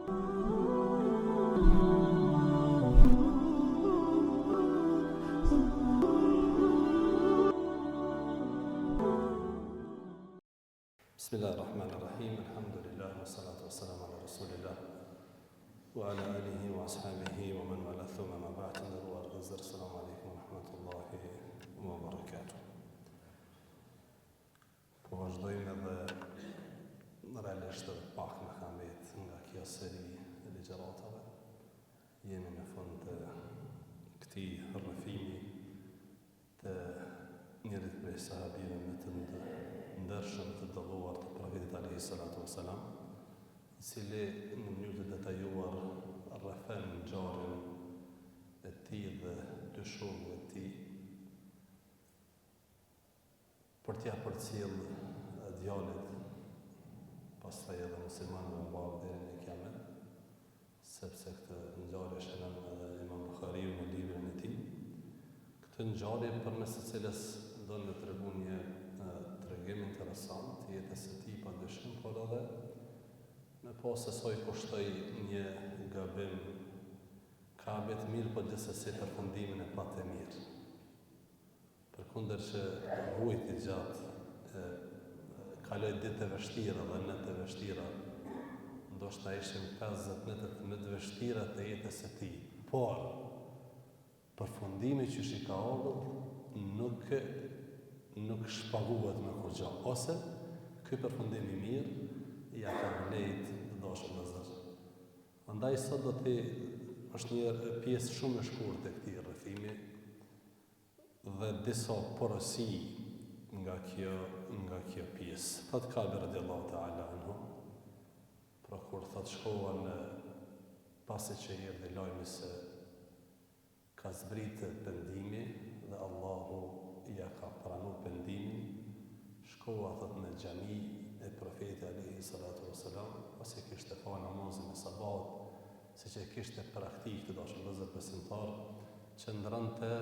Bismillahirrahmanirrahim. Alhamdulillah wassalatu wassalamu ala rasulillah wa ala alihi wa ashabihi wa man wala thumma ma ba'd. Assalamu alaikum wa rahmatullahi wa barakatuh. Po vazhdojmë edhe realisht edhe pak në kamet nga kjo seri e ligjëratave. Jemi në fund të këtij rrëfimi të njërit prej sahabive më të ndershëm të dëlluar të profetit alayhi salatu wassalam, i cili në mënyrë të detajuar rrëfen ngjarjen e tij dhe dy shokëve të tij për t'ia përcjell djalit, pastaj edhe muslimanëve mbarë deri në kiamet, sepse këtë ngjarje shënon edhe Imam Buhariu në librin e tij. Këtë ngjarje përmes së cilës do të tregon një tregim interesant të jetës së tij padyshim, por edhe me pas se sa i kushtoi një gabim Kabet mirë, por gjithsesi përfundimin e patë mirë. Përkundër që vujti gjatë kaloi ditë të vështira dhe natë të vështira, ndoshta ishin 50 natë të vështira të jetës së tij, por përfundimi që i ka ardhur nuk shpaguhet me kurrë, ose ky përfundim i mirë ja ka vlejt të dashur vëllezër. Prandaj sot do të është një pjesë shumë e shkurtër e këtij rrëfimi dhe disa porosi nga kjo pjesë. Thot Kabe radiallahu ta'ala anhu, pra kur thot shkova në pasi që erdhi lajmi se ka zbritë pendimi dhe Allahu ja ka pranuar pendimin, shkova thot në xhami e profetit alayhi salatu wassalam, pasi kishte falë namazin e sabat, siç e kishte praktikë të dashur vëllezër besimtar, që ndronte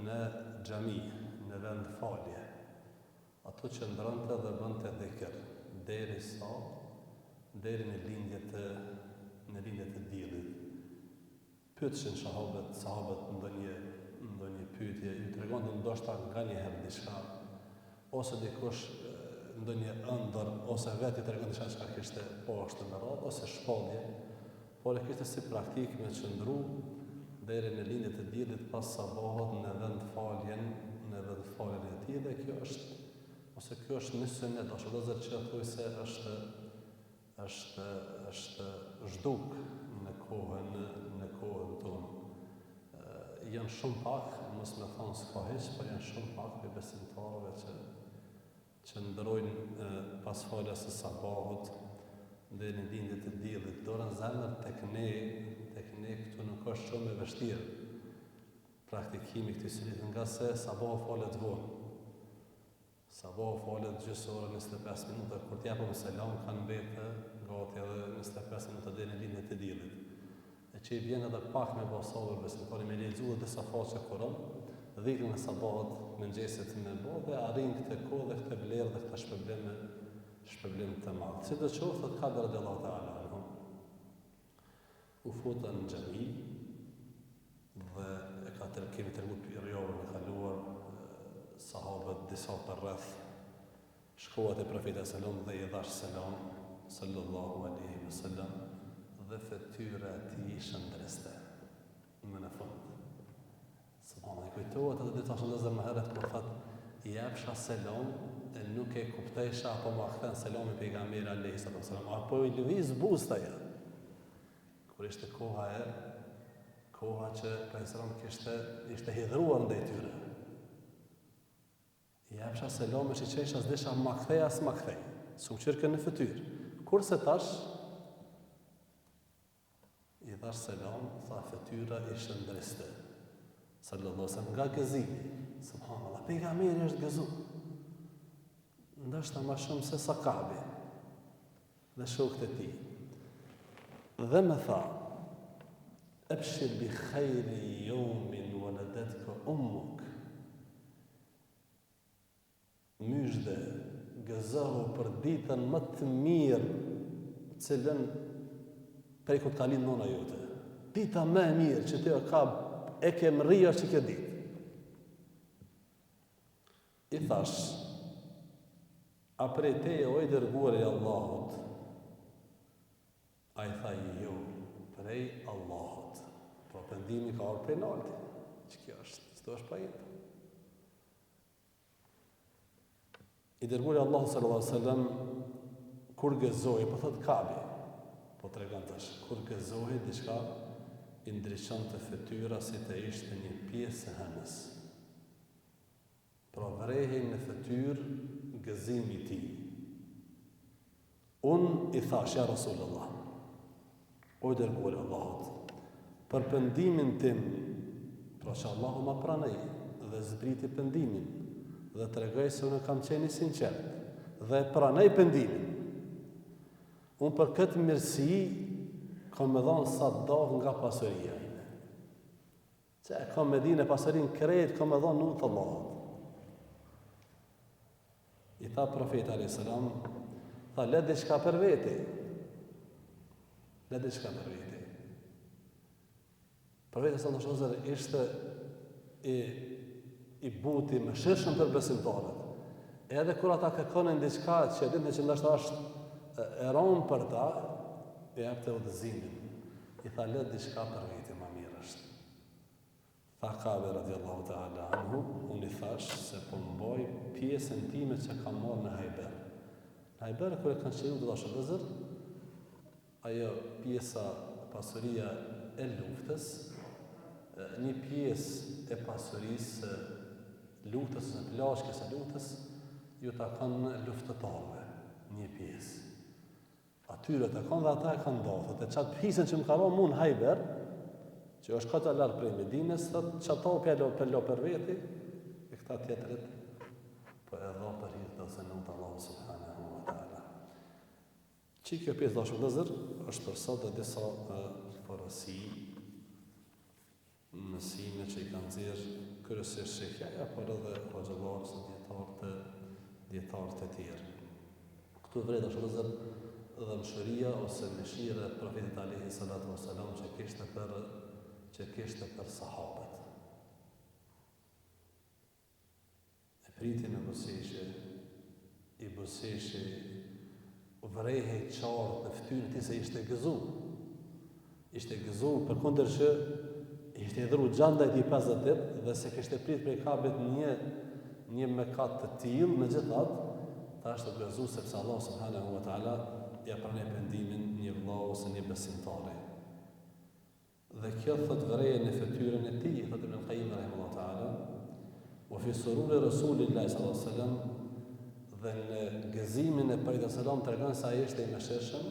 në xhami, në vend falje. Ato që ndronte dhe bënte dhikr deri në lindjet e diellit. Pyetshin sahabët ndonjë pyetje, i tregonte ndoshta nganjëherë diçka, ose dikush ndonjë ëndër, ose vetë i tregon diçka që kishte poshtë në radhë, ose shpallje, por e kishte si praktikë me qëndru deri në lindjet e diellit pas sabahut në vend faljen e tij, dhe kjo është një sunet, ose vëllezër që thuaj se është zhduk në kohën tonë. Janë shumë pak, mos me thonë s'ka hiç, por janë shumë pak për besimtarëve që ndrojnë pas faljes së sabahut deri në lindjet e diellit. Dorën zemër tek ne këtu nuk është shumë e vështirë praktikimi këtij suneti, nga se sabahu falet vonë. Sabahu falet gjysmë orë 25 minuta, kur t'japëm selam kanë mbetë gati edhe 25 minuta deri në lindjet e diellit. E që i vjen edhe pak me basovër besimtari me lexuar disa faqe Kur'an, dhikrën e sabahat mëngjesit me bë dhe arrin këtë kohë dhe këtë vlerë dhe këtë shpërblim të madh. Sidoqoftë thot Kabe radiallahu ta'ala anhu, u futën në xhami dhe kemi treguar periudhën e kaluar, sahabët disa për rreth shkoat e profetit sallallahu dhe i dhash selam sallallahu alaihi wasallam, dhe fetyra e tij shëndreste më në fund. Subhanallahu, kujtohet edhe ditë vëllezër më herët kur thot i japsha selam e nuk e kuptesha apo ma kthen selamin pejgamberit alayhi salatu wasallam, apo i lëviz bustaja. Kur ishte koha që pejgamberi ishte hidhruar ndaj tyre. I japsha selam me shiçesha s'desha ma kthej as ma kthej. S'u çirkën në fytyrë. Kurse tash i dhash selam, tha fetyra i shëndriste. Sallallahu alaihi wasallam nga gëzimi. Subhanallahu, pejgamberi është gëzu. Ndoshta më shumë se sa Kabe dhe shokët e tij. Dhe më tha: "Abshir bi khayri yawmin waladatka ummuk." Myshde, gëzohu për ditën më të mirë, cilën prej kur ka lind nona jote. Dita më e mirë që ti e ke mrija që ke ditë. I thash, a prej teje o i dërguar i Allahut? A i tha jo, prej Allahut. Pra pendimi ka orë prej nalti. Që kjo është pa jetë. I dërguar i Allahut sallallahu alaihi wasallam kur gëzoi, po thot Kabi, po tregon tash, kur gëzoi diçka i ndriçonte fytyra si të ishte një pjesë e hënës. Pra vrehej në fytyrë gëzimi i tij. Unë i thash, ja Rasulullah, o i dërguar i Allahut, për pendimin tim, pra që Allahu ma pranoi dhe zbriti pendimin, dhe të regoj se unë kam qeni sinqert dhe pranoj pendimin. Unë për këtë mirësi kam me dhonë sadak nga pasuria ime. Që e kam me dinë e pasurin krejt, kam me dhonë nuk të Allahut. I tha profeti a.s. Tha, le diçka për veti. Le diçka për veti. Profeti s.a.s. ishte i buti më shirshëm për besimtarët. Edhe kur ata kërkonin diçka që dinë që ndoshta është e rëndë për ta, i jepte udhëzimin. I tha le diçka për veti më mirë është. Tha Kabe radiallahu ta'ala anhu, unë i thash se po mboj pjesën time që kam marrë në Hajber. Në Hajber kur e kanë qenë të dashur vëzër, ajo pjesa pasuria e luftës, një pjesë e pasurisë luftës në plashkës e luftës, ju ta kanë luftëtarve, një pjesë. Atyre të kanë dhe ata e kanë dathët. E qatë pjesën që më ka ronë mund Hajber, që është këtë lartë prej Medinës, që ato për lo për veti, e këta tjetërit, për edha për hirtë dhe se nëmë të Allahu subhanahu wa ta'ala. Që kjo pjesë dashur vëllezër, është për sot dhe disa porosi, mësime që i kanë nxjerrë kryesisht shehjaja, por edhe hoxhallarës dhe dietarët e tjerë. Këtu vret është vëllezër dhe mëshiria ose mëshira e profetit alayhi salatu wasalam që kishte për sahabët. E pritin e buzëqe, i buzëqe vrehej qartë në fytyrën e tij se ishte gëzu. Ishte gëzu përkundër që ishte dhuru gjanda i 58 dhe se kishte prit prej Kabit një mëkat të tillë, megjithatë, ta është të gëzu sepse Allah subhanahu wa ta'ala ja pranoi pendimin një vëllau ose një besimtari. Dhe kjo thot vreje në fytyrën e tij, thot Ibn Qayyim rahimahullahu ta'ala, wa fi sururi Rasulillahi sallallahu alaihi wasallam, dhe në gëzimin e Profetit sallallahu alaihi wasallam tregon se ai ishte i mëshirshëm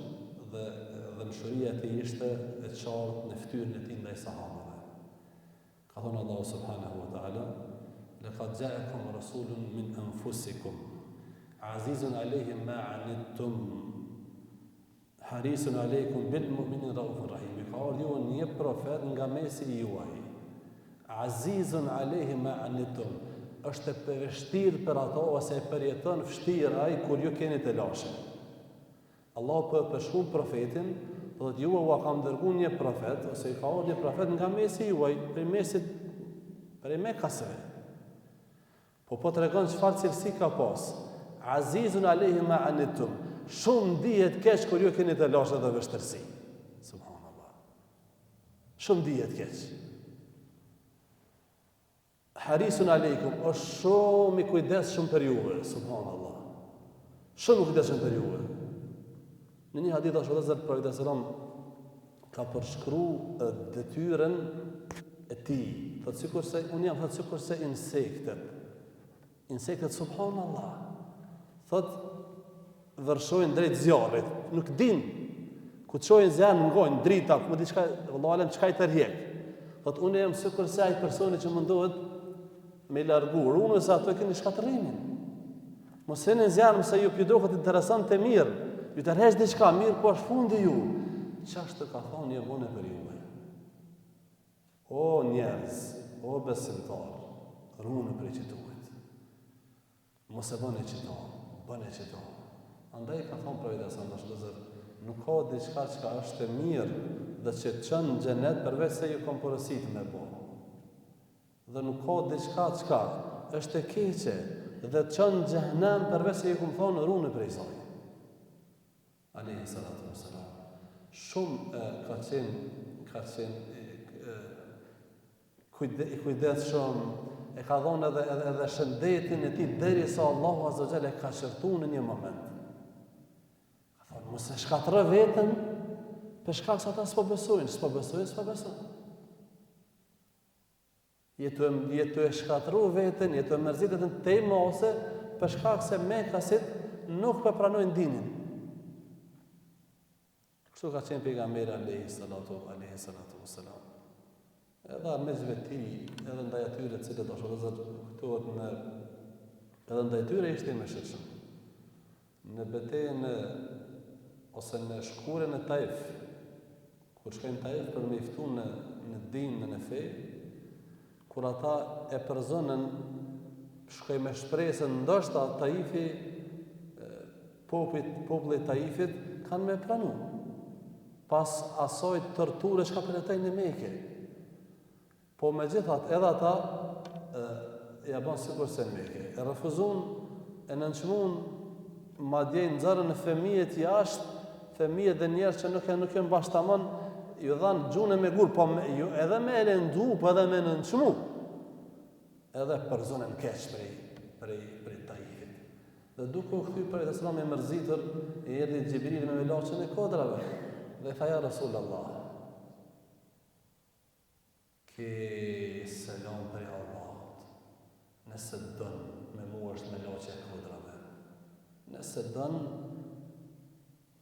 dhe mëshiria e tij ishte e qartë në fytyrën e tij ndaj sahabëve. Ka thënë Allahu subhanahu wa ta'ala, laqad ja'akum rasulun min anfusikum azizun alayhi ma 'anittum harisun alaykum bil mu'minin raufur rahim. Ka ardhur një profet nga mesi juaj. Azizun alayhi ma 'anittum, është e përvështirë për ato ose e përjeton vështirë ai kur ju keni të lashëm. Allahu për shumë profetin, do të ju u kam dërguar një profet ose i ka ardhur një profet nga mesi juaj, prej Mekasve. Po tregon çfarë cilësi ka pas. Azizun alayhi ma anittum. Shumë dihet keq kur ju keni të lashë dhe vështirësi. Subhanallah. Shumë dihet keq. Harisun aleikum, është shumë i kujdesshëm për juve, subhanallah. Shumë i kujdesshëm për juve. Në një hadith është Hazrat Profeti sallam ka përshkruar detyrën e tij. Thotë sikurse unë jam thotë sikurse insektet. Insektet subhanallah. Thotë vërshojnë drejt zjarrit, nuk din ku të çojnë zjarr në ngojnë drita, ku diçka, vallahu alem çka i tërheq. Thotë unë jam sikurse ai personi që mundohet me largu runës ato keni shkatërimin. Mos e në zjarr se ju pjudohet interesant e mirë. Ju të rresh diçka mirë, po është fundi ju. Çfarë të ka thonë një vonë për juve? O njerëz, o besimtar, runë për që duhet. Mos e bëni çito, bëni çito. Andaj ka thonë Profeti sa ndoshta nuk ka diçka që është e mirë dhe që të çon në xhenet përveç se ju kam porositë me bo. Dhe nuk ka diçka që është e keqe dhe të çon në xhenem përveç se ju kam thonë rune prej saj. Alayhi salatu wassalam. Shumë ka qenë kujdesshëm, e ka dhënë edhe shëndetin e tij derisa Allahu azza wa jalla e ka shërtuar në një moment. Ka thonë mos e shkatërro veten për shkak se ata s'po besojnë. Jetu e shkatërru veten, jetu e mërzitet në te mose për shkak se Mekasit nuk për pranojnë dinin. Kështu ka qenë pejgamberi alayhi salatu wassalam. Edhe armiqve ti, edhe ndaj atyre të cilët është këtohet edhe ndaj tyre ishte i mëshirshëm. Në betejën ose në shkurën e Taif, kur shkojnë Taif për me i ftu në din në fe, kur ata e përzonën, shkoj me shpresën ndoshta Taifi, populli i Taifit kanë me pranu. Pas asoj torture që ka përjetojnë në Mekë. Po me gjithat edhe ata ja ban sikur se në Mekë. E refuzun, e nënçmun, madje nxarën në fëmijët jashtë, fëmijët dhe njerëz që nuk janë bashkëtamon, ju dhanë gjune me gur, po edhe me e lëndu, po edhe me nënçmu. Edhe përzonën keq prej Taifit. Dhe duke u kthy për Islam e mërzitur, e erdhi Xhibrili me laçën e kodrave. Dhe tha ja Rasulullah, ke selam për Allahut. Nëse dën me mua është me laçë e kodrave. Nëse dën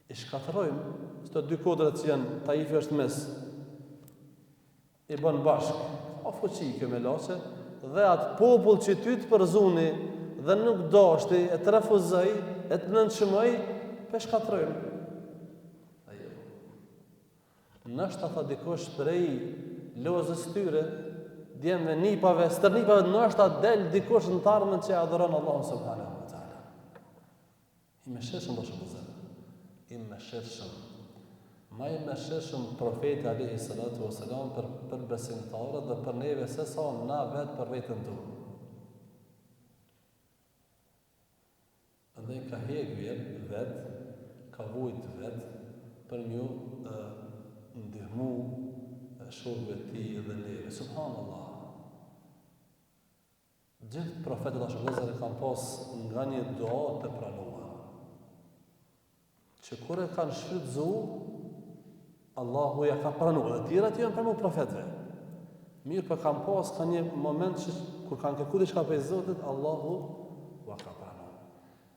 i shkatërrojmë, këto dy kodrat që janë, Taifi është mes, i bën bashkë, o fuqi kjo me laçë, dhe atë popull që ty të përzuni dhe nuk dashti, e të refuzoj, e të nënçmoj, pe shkatërrojmë. Nështë ata dikush prej lozës tyre, djemve nipave, stërnipave, nështë ata del dikush në tarmën që adhuron Allahun subhanahu wa ta'ala. I mëshirshëm do shumë zërë. I mëshirshëm. Ma i mëshirshëm profeti alayhi salatu wassalam për besimtarët dhe për neve se sa na vetë për vetën tonë. Andaj ka hek vetë, ka vujt vetë për një ndihmu shokëve të tij dhe neve. Subhanallah. Gjithë profetët ashtu vëllezër kanë pas nga një dua të pranuar. Që kur e kanë shfrytzuar, Allahu ja ka pranuar. Dhe tjerat janë pranuar profetëve. Mirë për kanë pas ka një moment që kur kanë kërkuar diçka prej Zotit, Allahu ua ka pranuar.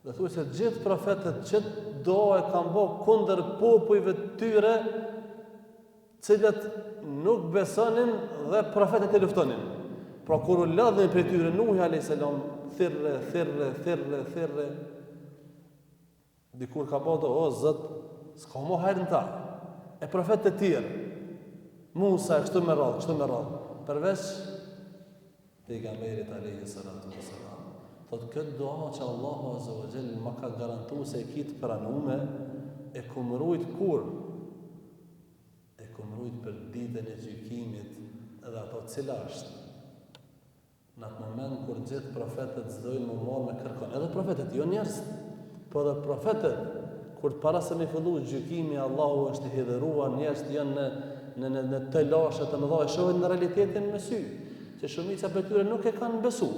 Dhe thuaj se gjithë profetët që do e kanë bërë kundër popujve të tyre, cilët nuk besonin dhe profetët e luftonin. Pra kur u lodhin prej tyre Nuhi alayhis salam, thirrë. Dikur ka bëu o Zot, s'ka më hajër në ta. E profetët e tjerë, Musa kështu me radhë, përveç pejgamberit alayhis salatu wassalam. Thotë këtë dua që Allahu azza wa jall më ka garantuar se e kit pranume, e kumrujt kur për ditën e gjykimit edhe ato cila është. Në atë moment kur gjithë profetët zdojnë më marrë me kërkon, edhe profetët, jo njerëz, po edhe profetët, kur para se me fillu gjykimi, Allahu është i hidhëruar, njerëz janë në të lashe të mëdha, e shohin në realitetin me sy, që shumica për tyre nuk e kanë besu.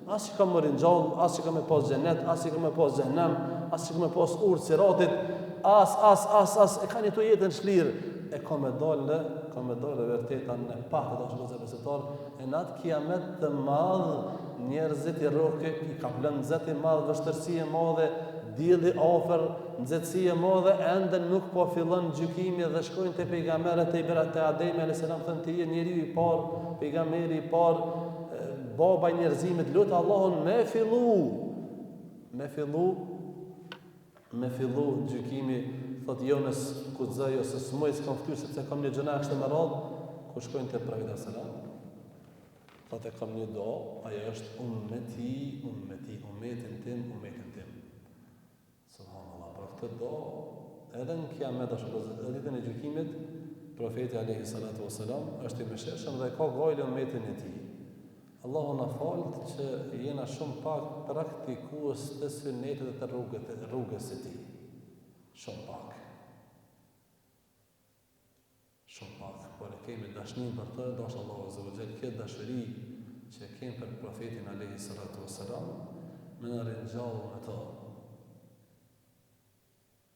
As që ka më rinjallë, as që ka me pas xhenet, as që ka me pas xhenem, as që ka me pas urë siratit, as, e kanë jetu jetën shlirë. E ka me dalë vërtetan në patë të shkëllëse besimtar, e në atë kiamet të madhë, njerëzit i rroke, i ka plënë nëzët i madhë, vështërsi e madhe, dielli afër, nxehtësi e madhe, ende nuk po fillon gjykimi dhe shkojnë te pejgamberët e Ibrahim te Ademi alayhis salam, thënë ti je njeriu i parë, pejgamberi i parë, baba i njerëzimit, lut Allahun me fillu gjykimi. Thotë jo nësë kudzaj ose s'moj s'kam ftyrë sepse kam një gjëna kështë me radhë, ku shkojnë të Ibrahim alayhis salam. Thotë e kam një do, aja është ummetin tim. Subhanallah, për këtë do, edhe në kiamet edhe ditën e gjykimit, profeti alayhi salatu wasalam është i mëshirshëm dhe ka gojë ummetin e tij. Allahu na falt që jena shumë pak praktikues të sunetit dhe të rrugës së tij. Shumë pak. Shumë pak. Por e kemi dashnin për të, dashur Allahu azza wa jall, këtë dashuri që kemi për profetin alayhi salatu wasalam, më na ringjall me to.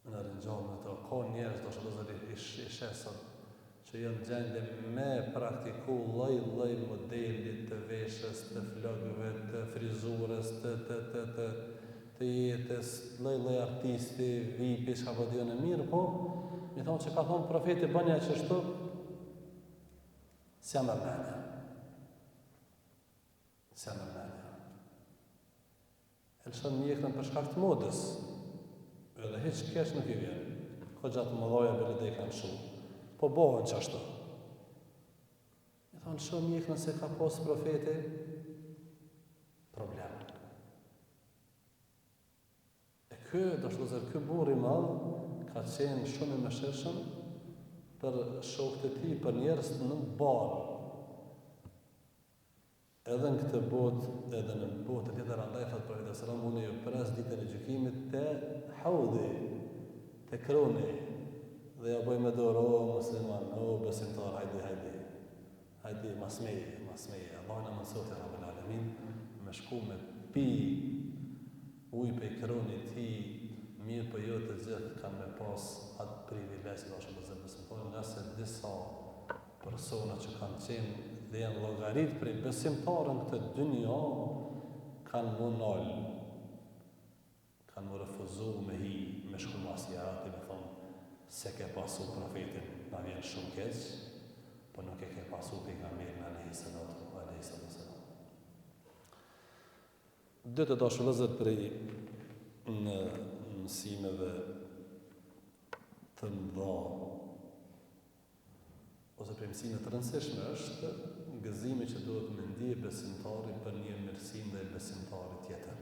Më na ringjall me to. Ka njerëz dashur Allahu i shesën që janë gjendje me praktiku lloj modelit të veshës, të flokëve, të frizurës, të jetës, lloj artisti, vipi, çka po dion e mirë, po mi thonë që ka thonë profeti bënja çështu, s'jam mërmendja. S'jam mërmendja. Elshon mjekën për shkak të modës, edhe hiç kesh nuk i vjen. Ko gjatë mëdhoja bërë dhe i kanë shumë. Po bohën që ashtu. I thonë shumë mjekë nëse ka posë profeti, problem. E ky burri madh ka qenë shumë i mëshirshëm për shokët e tij, për njerëz në barë. Edhe në këtë botë, edhe në botë tjetër andaj thotë profeti sallallahu alaihi wasallam, unë ju pres ditën e gjykimit te haudhi, te kroni. Dhe ja bëj me dorë, o musliman, o besimtar, hajdi, masmeje. Allah në mësot e Rabbul Alamin, me shku me pi ujë pe i kronit ti, mirë për jo të gjithë kanë me pas atë privilegj që dashur të besimtar, nëse disa persona që kanë qenë dhe janë llogarit për besimtarën këtë dynja, kanë më nalë, kanë më refuzu me hi, me shku masjarati, me thonë, se ke pasu profetin, na vjen shumë keq, po nuk e ke pasu pejgamberin alayhi salatu wasalam. Dhe të dashur vëllezër prej në mësimeve të mëdha ose prej mësimeve të rëndësishme është gëzimi që duhet me ndje besimtari për një mirësim dhe besimtari tjetër.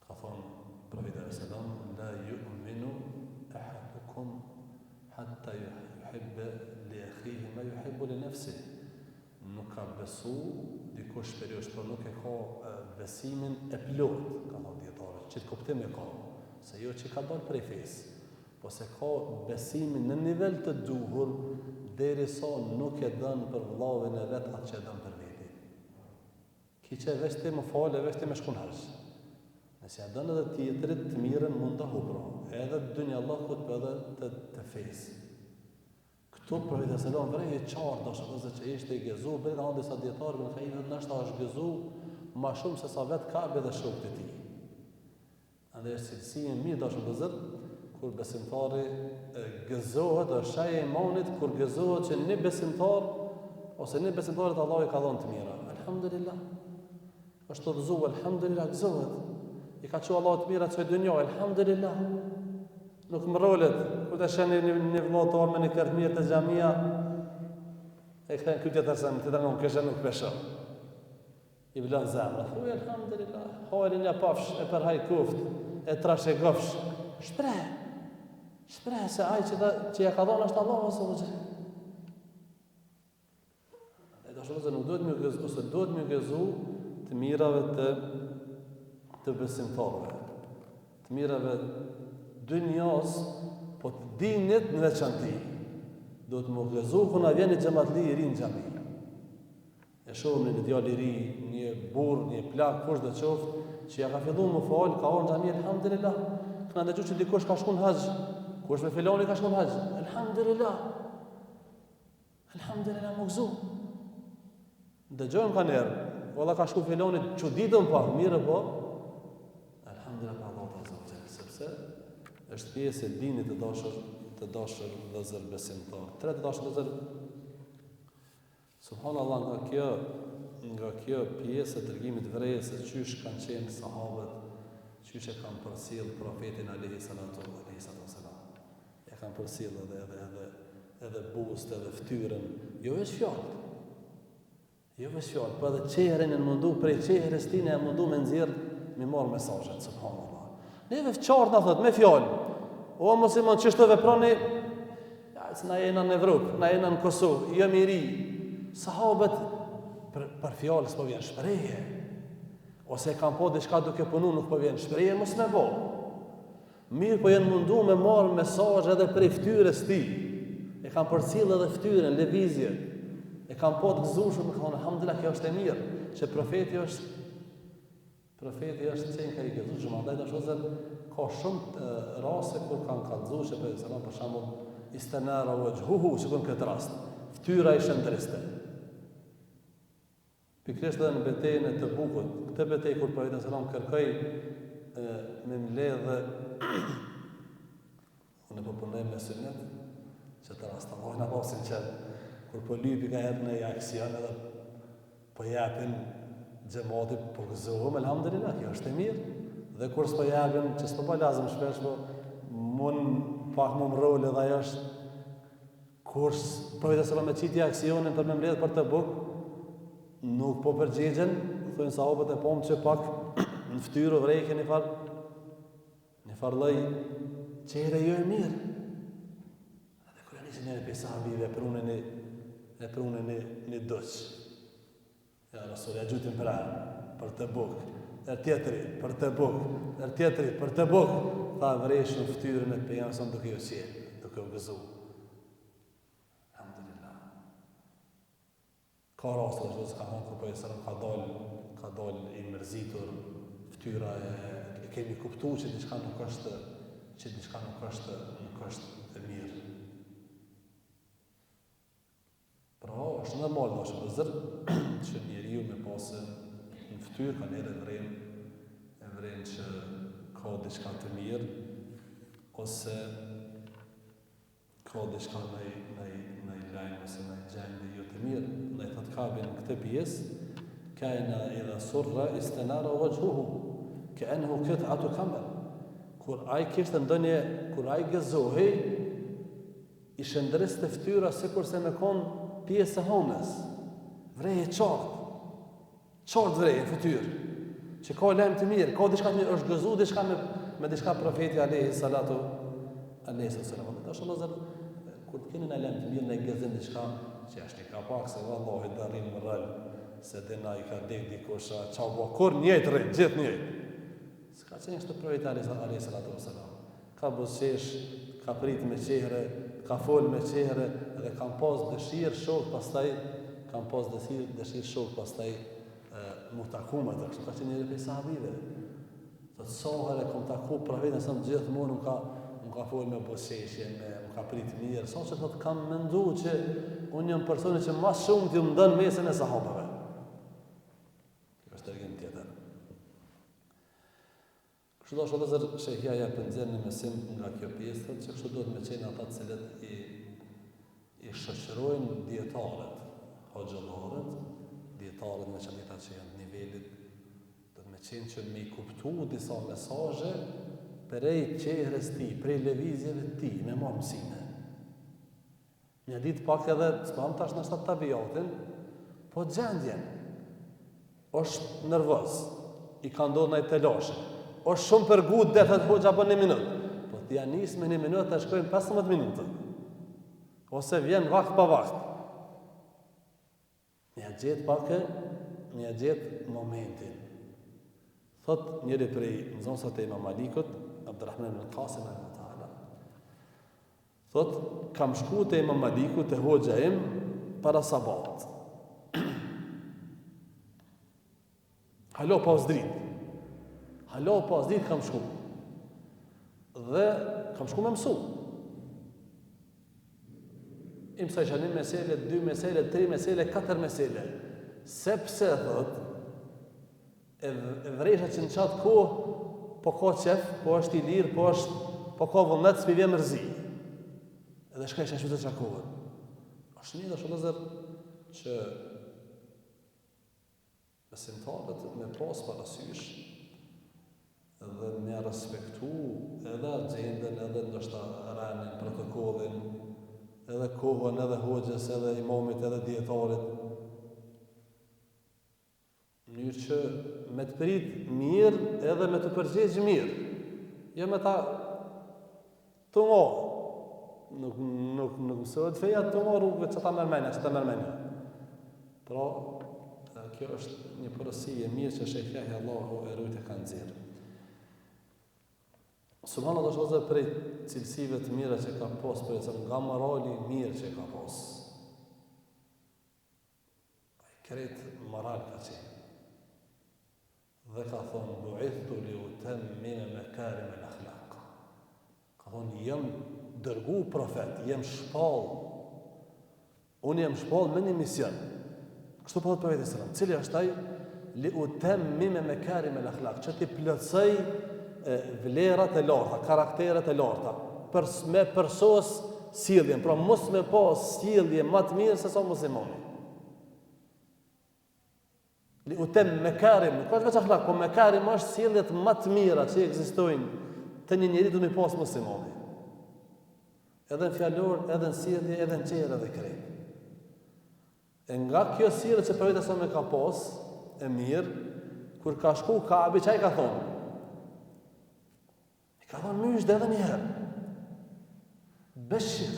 Ka thonë profeti alayhi salam, la yu'minu ahadukum hatta yuhibba li akhihi ma yuhibbu li nafsihi. Nuk ka besu dikush periudhë, por nuk e ka besimin e plot, ka thonë dietarët, që të kuptim e ka, se jo që ka dalë prej fesë, po se ka besimin në nivel të duhur derisa nuk e dën për vllavin e vet atë që e dën për veti. Ki që veç ti më falë, veç ti me shkon haxh. Nëse ja dënë edhe tjetërit të mirën mund të hubro, edhe të dynja Allahut për edhe të fesë. Këtu profeti sallallahu alaihi wasallam qartë dashur që ishte i gëzu, bëri edhe disa dietarë në fejnë ndoshta është gëzu më shumë se sa vetë Kabe dhe shokët e tij. Andaj si e mirë dashur vëllezër, kur besimtari gëzohet, është shaj e imanit kur gëzohet që një besimtar ose një besimtarët Allah i ka dhënë të mira. Alhamdulillah. Është të gëzuar, alhamdulillah, gëzohet. I ka që Allah të mira që i dënjoj, alhamdulillah. Nuk më rolet, ku të sheni një vëllot të orë me një kërmjet të gjamia, e këtën këtë të tërsen, të të nga më këshë nuk pesho. I vëllon zemrë, thuj, alhamdulillah, hojri një pafsh, e përhaj kuft, e trash e gofsh. Shprej, se aj që ja ka dhonë është Allah, ose më gjë. E të shumë, nuk duhet më gëzu, ose duhet më gëzu të mirave të besimtarve, të mirave dynjas, po të dinit në veçanti. Do të më gëzu ku na vjen një xhamatli i ri në xhami. E shohim një djalë i ri, një burr, një plak, kush do qoftë, që ja ka filluar më fal, ka orë në xhami, alhamdulillah. Këna ndëgju që dikush ka shkuar në haxh, kush me filoni ka shkuar në haxh. Alhamdulillah. Alhamdulillah më gëzu. Dëgjojmë kanë erë, valla ka shkuar filoni, çuditëm pa, mirë po. Alhamdulillah Allah azza wa jalla, sepse është pjesë e dinit të dashur vëllezër besimtar. Tretë dashur vëllezër, subhanallahu nga kjo pjesë e tregimit vërejës se çysh kanë qenë sahabët, çysh e kanë përcjell profetin alayhi salatu wasalam. Ja kanë përcjell edhe buzët edhe fytyrën, jo vetë fjalë. Jo vetë fjalë, po edhe çehrën e mundu prej çehrës tij e mundu me nxjerr me marr mesazhet, subhanallahu. Neve qartë na thot me fjalë, O musliman, çështë veproni, ja, na jena në Evropë, na jena në Kosovë, jam i ri. Sahabët për fjalës po vjen shprehje. Ose kanë po diçka duke punu, nuk po vjen shprehje, mos me bo. Mirë po janë mundu me marrë mesazh edhe prej fytyrës ti. E kanë përcjell edhe fytyrën, lëvizje. E kanë po të gëzuar, më thonë alhamdulillah, kjo është e mirë, që profeti është qenë ka i gëzuar, andaj dashozën ka shumë raste kur kanë kallëzuar se për shembull istanara wajhuhu, sikur në këtë rast, fytyra ishte ndriste. Pikërisht edhe në betejën e Tebukut, këtë betejë kur profeti sallallahu alajhi wasallam kërkoi me mbledhë unë po punoj me sunet, që të rastamojnë aposin që kur po lypi ka jetë në aksion edhe po japin xhamati po gëzohem, alhamdulillah, kjo është e mirë. Dhe kur s'po japin, që s'po balazëm shpesh, po mund pak më rol edhe ajo është kur profeti sallallahu me qiti aksionin për me mbledh për Tebuk, nuk po përgjigjen, thonë sahabët e pomë që pak në fytyrë vrejke një farë lloj çehre jo e mirë. Dhe kur janë njëri për sahabive e prunën një dëq. Ja, Rasul, ja gjutin për Tebuk, tjetëri, për Tebuk, tjetëri, për Tebuk. Tha vrejsh në fytyrën e pejgamberit duke u qelë, duke u gëzu. Alhamdulillah. Ka raste që s'ka thonë kur pejgamberi ka dal i mërzitur, fytyra e kemi kuptuar që diçka nuk është e mirë. Pra, është normal mos e zër që njeriu me pasë në fytyrë ka njerë e vren që ka diçka të mirë ose ka diçka në lajm ose në gjendje jo të mirë. Dhe i thot Kabin në këtë pjesë, kana idha surra istanara wajhuhu ka'annahu qit'atu kamar. Kur ai kishte ndonjë, kur ai gëzohej, i shëndriste fytyra sikurse me kon pjesë e honës. Vreje qartë vreje fytyrë. Që ka lajm të mirë, ka diçka të mirë, është gëzu diçka me diçka profeti alayhi salatu wasallam. Tash Allah kur të keni në lajm të mirë në gëzim diçka që është ka pak se vallahi do arrin më rël se dena i ka dek dikush çau bo kur njëjtë rrit, gjithë njëjtë. S'ka qenë kështu profeti alayhi salatu wasallam. Ka buzësh, ka prit me çehre, ka fol me çehre dhe kanë pas dëshirë shok pastaj mu taku me të kështu, ka qenë njëri prej sahabive. Të sohere kom taku profetin sa gjithmonë më ka fol me buzëshje, më ka prit mirë, sa që thotë kam menduar që unë jam personi që më shumë t'ju ndon mesën e sahabëve. Kjo është tregim tjetër. Kështu do shoh edhe shehja ja pënxen në mesim nga kjo pjesë, që kështu duhet me qenë ata të cilët i shoqërojnë dietarët, hoxhallarët, dietarët me çanita që janë nivelit, do të me qenë që me i kuptu disa mesazhe prej çehrës ti, prej lëvizjeve ti, me marrë mësime. Një ditë pak edhe, s'pam tash në shtatë tabiatin, po gjendjen, është nervoz, i ka ndodhur ndaj telashe, është shumë për gut dhe thët hoxha për 1 minutë, po t'ja nis me 1 minutë e shkojnë 15 minutë, ose vjen vakt pa vakt. Një gjetë momentin. Thot njëri prej nxënësve të Imam Malikut, Abdurrahman ibn Qasim thot, kam shku te Imam Maliku te hoxha im para sabat. Halo pas dritë kam shku. Dhe kam shku me mësu. I mësaj që 1 mesele, 2 mesele, 3 mesele, 4 mesele. Sepse, thot, e vresha që në qatë kohë, po ka qef, po është i lirë, po ka vullnet, s'pi vje mërzi. Edhe shka isha qytet qa kohën. Është një dhe shëllëzër që besimtarët me pas parasysh edhe me respektu edhe agjendën, edhe ndoshta ranin, protokollin, edhe kohën, edhe hoxhës, edhe imamit, edhe dietarit. Mënyrë që me të prit mirë edhe me të përgjigj mirë. Jo me ta Të ngo, nuk mësohet feja të ngo rrugëve që ta mërmenja. Pra, kjo është një përësi e mirë që shejkjahi Allahu e rujt e kanë zirë. Subhanallahu është vëzër prej cilësive të mira që ka pos, për e nga morali mirë që ka pos. Kretë moral ka qenë. Dhe ka thonë, bu'ithtu li utammima makarim al-akhlaq. Ka thonë, jem dërgu profet, jem shpall. Unë jem shpall me një mision. Kështu po thotë profeti sallallahu alaihi wasallam, cili është ai li utammima makarim al-akhlaq, që ti plotësoj vlerat e larta, karakteret e larta, me përsos sjelljen, pra mos me pas sjellje më të mirë se sa muslimani. Li utem mekarim, nuk është veç akhlak, po mekarim është sjelljet më të mira që ekzistojnë të një njeri du me pas muslimani. Edhe në fjallor, edhe në sjellje, edhe në qerë, edhe krejt. E nga kjo sjellje që për vetë sa me ka pas, e mirë, kur ka shku Kaabi, që i ka thonë? Ka thonë myshde edhe njëherë. Beshir,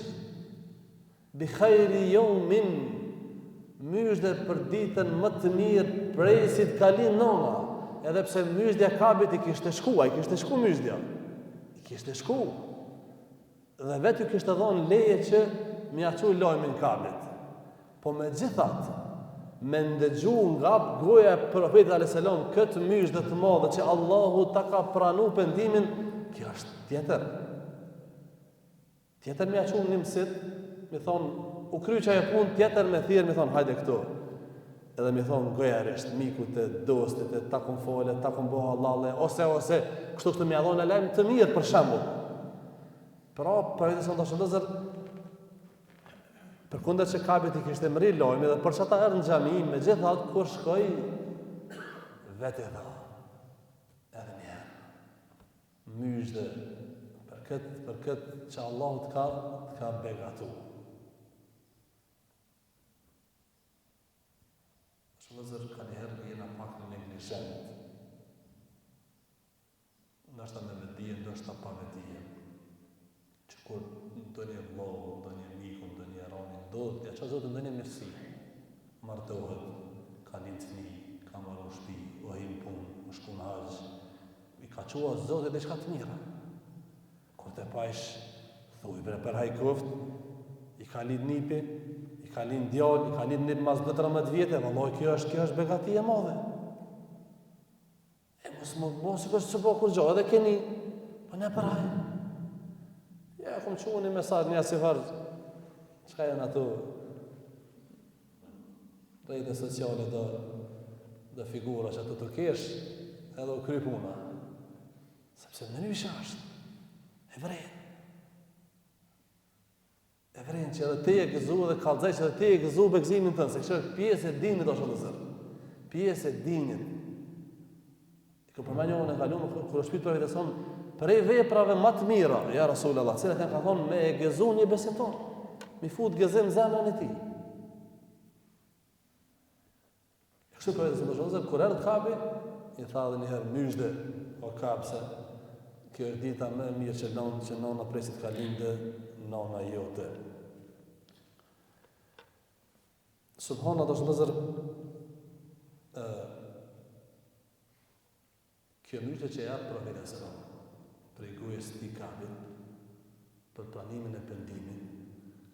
bi khajri yawmin, myshde për ditën më të mirë, presit kalin nona. Edhe pse myshdja Kabit i kishte shku myshdja. I kishte shku. Dhe vetë ju kishte dhonë leje që mja qu lojmin Kabit. Po me gjithat, me ndëgju nga goja e profetit a.s. këtë myshde të madhe që Allahu ta ka pranu pendimin, kjo është tjetër. Tjetër me aqunë një mësit, mi thonë, u kry që e punë, tjetër me thirë, mi thonë, hajde këto. Edhe mi thonë, gojarisht, miku të dostit, e ta kun fole, ta kun boha lalle, ose, kështu këtë mi adhone lejmë të mirë për shembull. Pra, për e të sënë të shëndëzër, për kundet që Kabit i kishte mëri lojmë, edhe për që ta erë në gjami, me gjithat, kur shkoj, vete dha. Edhe njerë. Myshde, për këtë që Allah të ka begatu. Shëllëzër ka njëherë jena pak në neglijent. Nështë me vedije, nështë pa vedije. Që kur do një vlohë, do një miku, do një rani, do që zotë do një mirësi. Martohet, ka një të fëmijë, ka marrë shtëpi, o him punë, o shku në haqë. I ka qua zotë dhe shka të mira. Kur të pajsh, thuj për hajkoft, i ka lid nipi, i ka lid djallë, i ka lid një mas 12 vjetë, e vëlloj, kjo është begati e madhe. E mos i kështë që po kur gjohë, edhe keni, po ne për hajë. Ja, kom që një mesaj, një asifar, qka janë ato rejtë sociale dhe figura që ato të kesh, edhe u kry puna. Sepse në një shashtë, e vrenë që edhe te e gëzu dhe kalzaj që edhe te e gëzu begzimin tënë, se kështë është pjesë e dinit o shumë zërë. Pjesë e dinit. I këtë përmenjo në kalumë, kërë shpitë për viteson, prej veprave më të mira, ja Rasulullah, cilat janë ka thonë me e gëzu një besimtar, mi fut gëzim zemrën e tij. Kështu për viteson të shumë zërë, kur erdhë Kabi, i tha dhe njëherë myshde, o Kab, se kjo është dita më e mirë që nona presit ka lindë nona jote. Subhana do shëndëzër, kjo myshde që ja profetit sallallahu prej gojës ti Kabit, për pranimin e pendimin,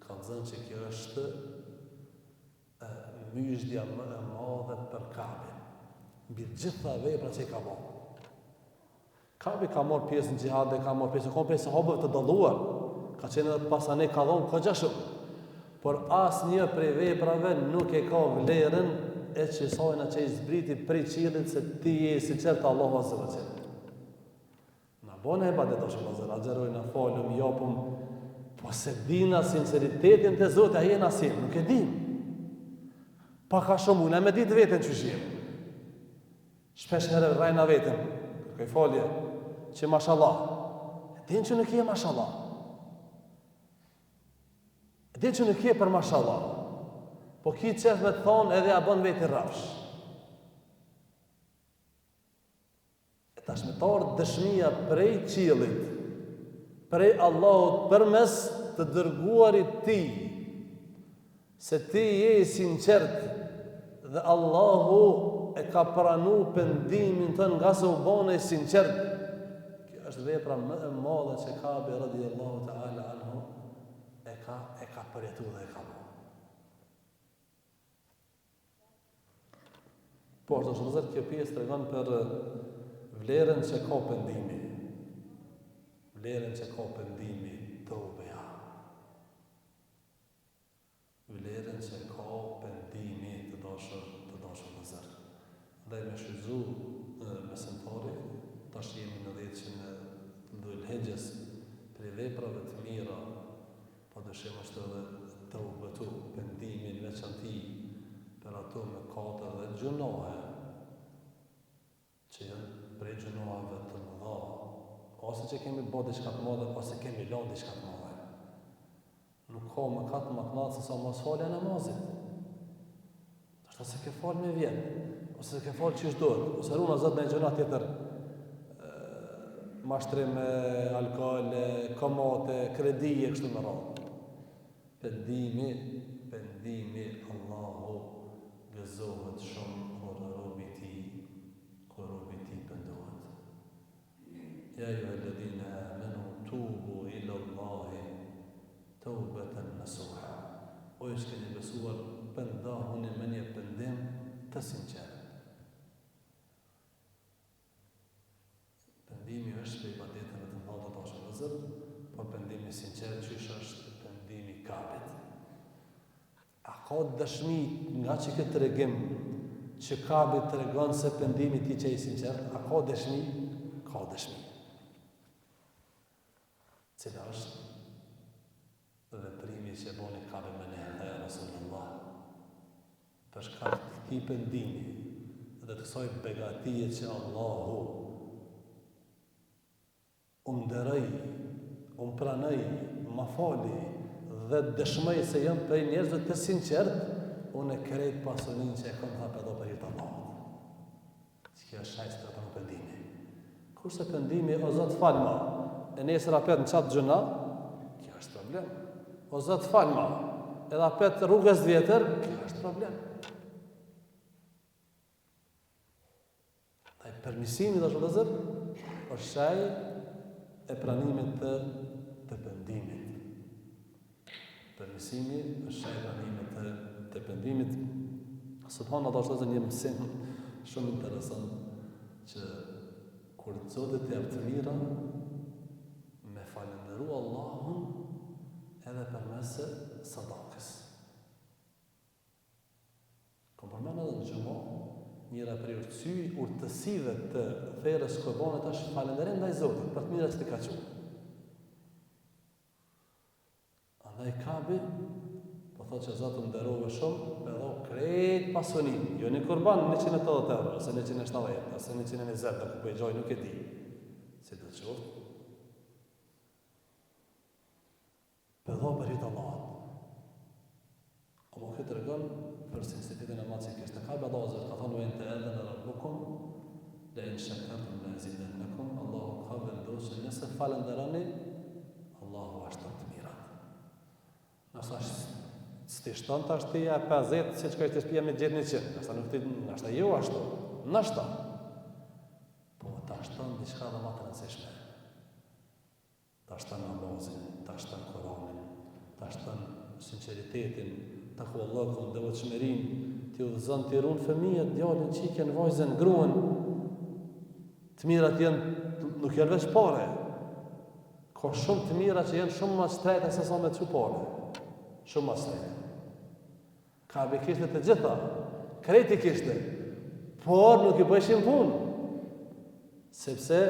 ka zënë që kjo është myshdja më e madhe për Kabin, mbi gjitha vepra që i ka bërë. Kabi ka marrë pjesë në gjihad dhe ka marrë pjesë sahabëve të dalluar, ka qenë edhe pasane ka dhonë ka gjashëm, por asë një prej veprave nuk e ka vlerën e që sajna që i zbriti prej qilit se ti je si qërtë Allahu Azza wa Jalla. Na bone e badet është vazër, agjeroj në falëm, japëm, po se dina sinceritetin të zote, a jena asim, nuk e dim. Pa ka shumë unë, e me ditë vetën që shimë. Shpesh herë rajna vetën, kërkoj falje, që mashallah, e din që nuk je mashallah. E din që nuk je për mashallah, po ki qef me të thonë edhe a bon veti rafsh. E tashmetarë dëshmia prej qilit, prej Allahut përmes të dërguarit ti, se ti je i sinqert dhe Allahu e ka pranu pendimin tënë nga se u bone i sinqert. Kjo është vepra më e madhe që Kabi radhiyallahu ta'ala anhu e ka përjetu dhe e ka bërë. Po, është shëllëzër, kjo pjesë të regon për vlerën që ka pendimi. Vlerën që ka pendimi të ubeja. Vlerën që ka pendimi të dashur vëzër. Dhe me shvizu mesimtari, tash jemi në dhjetë në Dhul-Hijjes, për veprave të mira, pa dëshim është edhe të ubëtu pendimin veçanti për ato me kate dhe gjunohe, që janë prej gjunohave të mëdha, ose që kemi bërë diçka të madhe, ose kemi lënë diçka të madhe. Nuk ka më katë më të madhe se sa mos falja namazit. Ashtu se ke falë me vjetë, ose se ke falë që shdohet, ose runa zëtë në gjuna tjetër, mashtrime, alkohole, komate, kredije, kështu me radhë. Pendimi, Allahu gëzohet shumë kur robi ti pendohet. Ja ju e ledhina amenu tubu ila Allahi taubatan nasuha. O ju s'keni besuar, pëndahuni me një pendim të sinqert. Pendimi është për ibadeteve të mëdha të vëzër, por pendimi sinqert qysh është pendimi Kabit. A ka dëshmi nga që këtë tregim që Kabi të regon se pendimi ti që i sinqert, a ka dëshmi? Ka dëshmi. Cila është veprimi që boni Kabi me ne, e Rasulullah, për shkak të këtij pendimi dhe të kësaj begatije që Allahu nderoj, pranoj, ma fali dhe dëshmoj se jam prej njerëzve të sinqert, unë e krejt pasunin që e kom hapë edhe për hirtë Allahut. Që kjo është shajtë të pranë pendimi. Kurse pendimi, o Zot falma, e nesër apet në qatë gjuna, kjo është problem. O Zot falma, edhe apet rrugës vjetër, kjo është problem. Dhe permisimi dhe shëllëzër, është shaj e pranimit të pendimit. Permisimi është shaj e pranimit të pendimit. Subhanallahu, është një mësim shumë interesant që kur Zotit të jap të mira, me falendëru Allahun edhe përmes sadakës. Kom përmend edhe në xhumo, njëra prej urtësive të ferës kurbanit është falënderim ndaj Zotit për të mirat që të ka qenë. Andaj Kabi po thotë që Zoti nderove shumë, me dho krejt pasunin, jo një kurban 180 euro, ose 170, ose 120, ku po i gjoj nuk e di. Si do të qoftë? Për dho për hitë Allahut. Apo këtë tregon për sinceritetin e madh që kishte Kabi, Allahu Zot ka thënë ve ente edhe në rabbukum la in shakartum la azidannakum. Allahu ka vendosur nëse falënderoni, Allahu është të mirat. Nëse s'ti shton tash ti ja 50, siç ka të shtëpia me gjet 100, nështë nuk ti, nështë jo ashtu, nështë. Po ta shton diçka dhe më të rëndësishme. Ta shton namazin, ta shton Kur'anin, ta shton sinqeritetin, takvallahun, devotshmërinë, ti udhëzon ti run fëmijët, djalin, çikën, vajzën, gruan. Të mirat janë nuk janë veç pare. Ka shumë të mira që janë shumë më shtrejta se sa me çu pare. Shumë më shtrejta. Kabi kishte të gjitha, krejti kishte, por nuk i bëshin punë. Sepse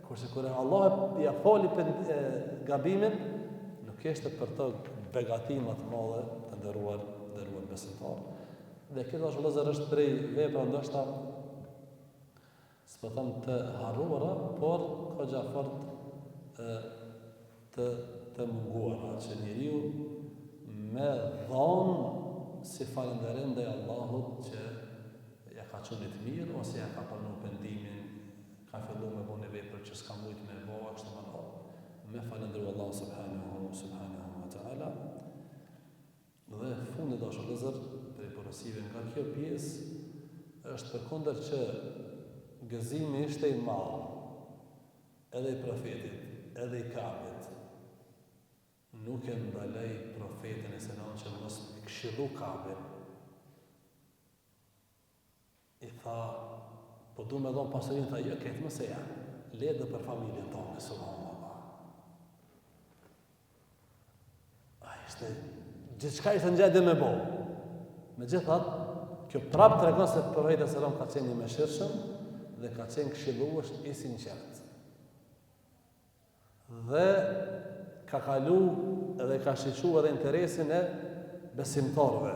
kurse kur Allah ja fali gabimin, nuk kishte për të begatimë të madhe të nderuar besimtar. Dhe kjo vëllezër është prej vepra ndoshta s'po them të harruara, por ka fort të munguara që njeriu me dhonë si falënderim ndaj Allahut që ja ka qenë të mirë ose ja ka pranuar pendimin, ka filluar me bënë vepër që s'ka mujt me bëj ashtu më radh. me falendru Allah subhanahu wa ta'ala. Dhe fundit është vëllezër, prej porosive nga kjo pjesë është përkundër që gëzimi ishte i madh edhe i profetit, edhe i Kabit. Nuk e ndalej profetin e selam që mos i këshillu Kabin. I tha, po du me dhonë pasurin, tha, jo, këtë mëse janë, le dhe për familjen tonë, subhanallah. Ishte, gjithçka ishte në gjendje me bo. Megjithatë, kjo prapë tregon se profeti e selam ka qenë i mëshirshëm dhe ka qenë këshillues i sinqert. Dhe ka kalu edhe ka shiqu edhe interesin e besimtarëve.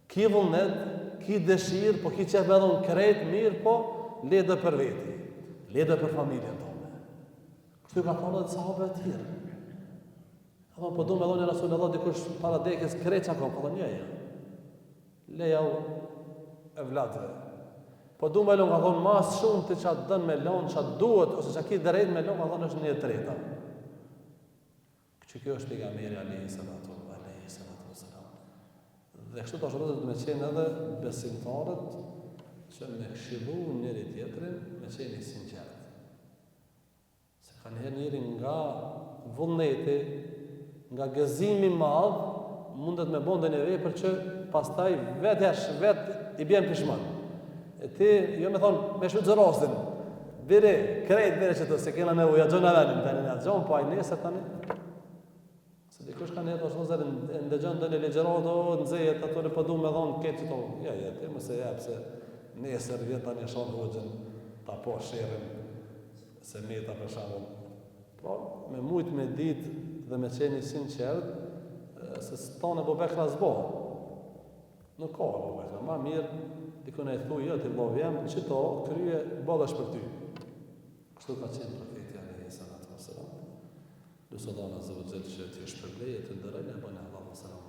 Ki vullnet, ki dëshirë, po ki qef edhe në krejt mirë, po le dhe për veti, le dhe për familjen tonë. Kështu ka thonë edhe sahabëve të tjerë. Ka thonë, po du me dhonë e Rasulullah dikush para dekës krejt që ka, po thonë, ja. Leja e vladve. Po du me lonë, ka thonë, mas shumë të që atë dënë me lonë, që atë duhet, ose që ki drejt me lonë, ka thonë, është një treta. Që kjo është pejgamberi alayhi salatu wassalam. Dhe kështu tash do të më qenë edhe besimtarët që me këshillu njëri tjetrin, me qenë i sinqert. Se kanë herë njëri nga vullneti, nga gëzimi i madh, mundet me bëndë një vepër që pastaj vetë i bjen pishman. E ti, jo me thonë, me shutë zërostin, bire, krejt bire që të se kena nevoja, gjona venim, tani në gjonë, po ajnë nesër tani. Se dikush ka njerë, është nëzër, ndëgjën dhe një legjerat, nëzejet, ato në pëdu me thonë, këtë që tonë, ja, ti më se jepë, se nesër vjetë tani shonë hoxën, ta po shërën, se meta për shamën. Po, me mujtë me ditë dhe me qeni sinqert, se tonë e Bubekra zbohë. Nuk ka Bubekra, ma mirë, dikune e thuj, jo, ti bovjem, që to, kryje, bodhash për ty. Kështu ka qenë profeti alayhi salatu wassalam. Lusë Allah në zëvëgjel që ti shpërbleje të ndërëjnë e bënë Allah sallam.